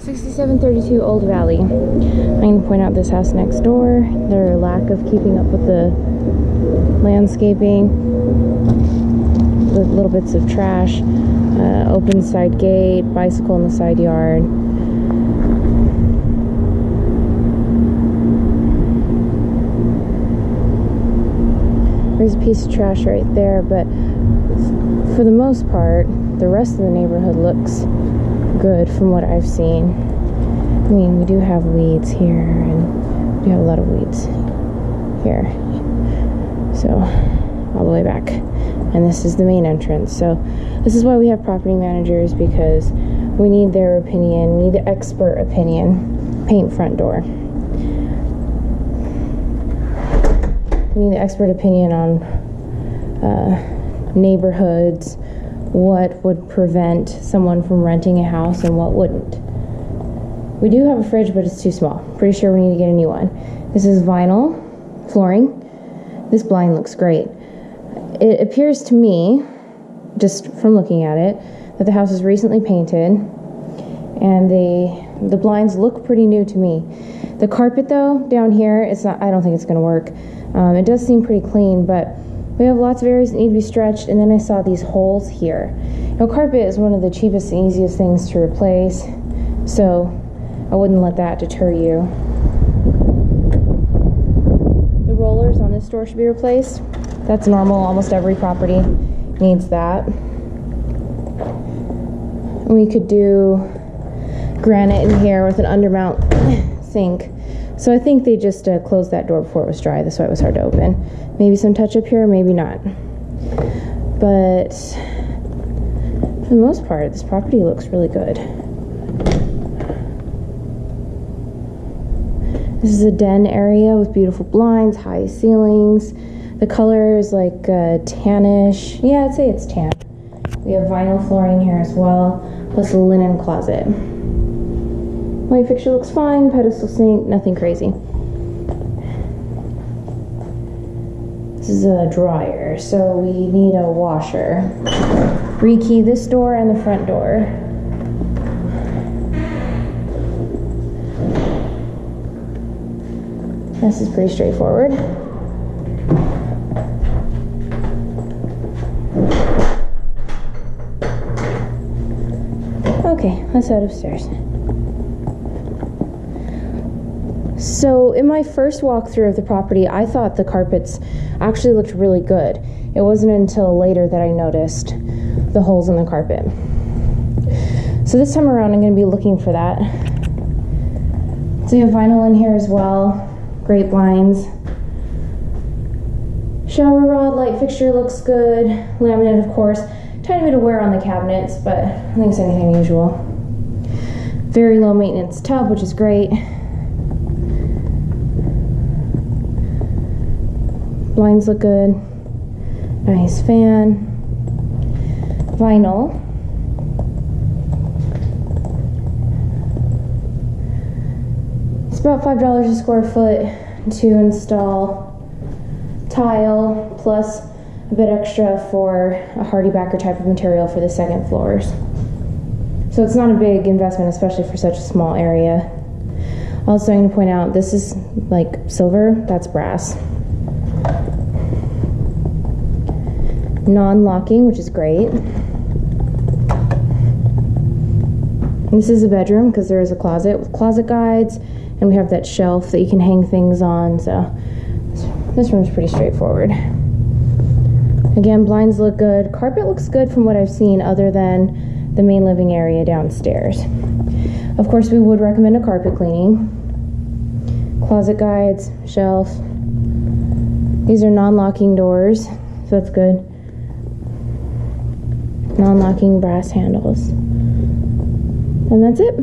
6732 Old Valley. I'm going to point out this house next door, their lack of keeping up with the landscaping, the little bits of trash, open side gate, bicycle in the side yard. There's a piece of trash right there, but for the most part, the rest of the neighborhood looks good from what I've seen. I mean, we do have weeds here, and we have a lot of weeds here. So, all the way back. And this is the main entrance. So, this is why we have property managers, because we need their opinion. We need the expert opinion. Paint front door. We need the expert opinion on neighborhoods, what would prevent someone from renting a house and what wouldn't. We do have a fridge, but it's too small. Pretty sure we need to get a new one. This is vinyl flooring. This blind looks great. It appears to me, just from looking at it, that the house was recently painted, and the blinds look pretty new to me. The carpet though, down here, it's not. I don't think it's gonna work. It does seem pretty clean, but we have lots of areas that need to be stretched, and then I saw these holes here. Now, carpet is one of the cheapest and easiest things to replace, so I wouldn't let that deter you. The rollers on this door should be replaced. That's normal. Almost every property needs that. And we could do granite in here with an undermount sink. So I think they just closed that door before it was dry. That's why it was hard to open. Maybe some touch up here, maybe not. But for the most part, this property looks really good. This is a den area with beautiful blinds, high ceilings. The color is like tannish. Yeah, I'd say it's tan. We have vinyl flooring here as well, plus a linen closet. Light fixture looks fine, pedestal sink, nothing crazy. This is a dryer, so we need a washer. Rekey this door and the front door. This is pretty straightforward. Okay, let's head upstairs. So in my first walkthrough of the property, I thought the carpets actually looked really good. It wasn't until later that I noticed the holes in the carpet. So this time around, I'm going to be looking for that. So you have vinyl in here as well. Great blinds. Shower rod, light fixture looks good. Laminate, of course. Tiny bit of wear on the cabinets, but I don't think it's anything unusual. Very low maintenance tub, which is great. Blinds look good. Nice fan. Vinyl. It's about $5 a square foot to install tile, plus a bit extra for a hardy backer type of material for the second floors. So it's not a big investment, especially for such a small area. Also, I'm going to point out, this is like silver, that's brass. Non-locking, which is great. And this is a bedroom because there is a closet with closet guides, and we have that shelf that you can hang things on, so this room's pretty straightforward. Again, blinds look good. Carpet looks good from what I've seen, other than the main living area downstairs. Of course, we would recommend a carpet cleaning. Closet guides, shelf. These are non-locking doors, so that's good. Non-locking brass handles. And that's it.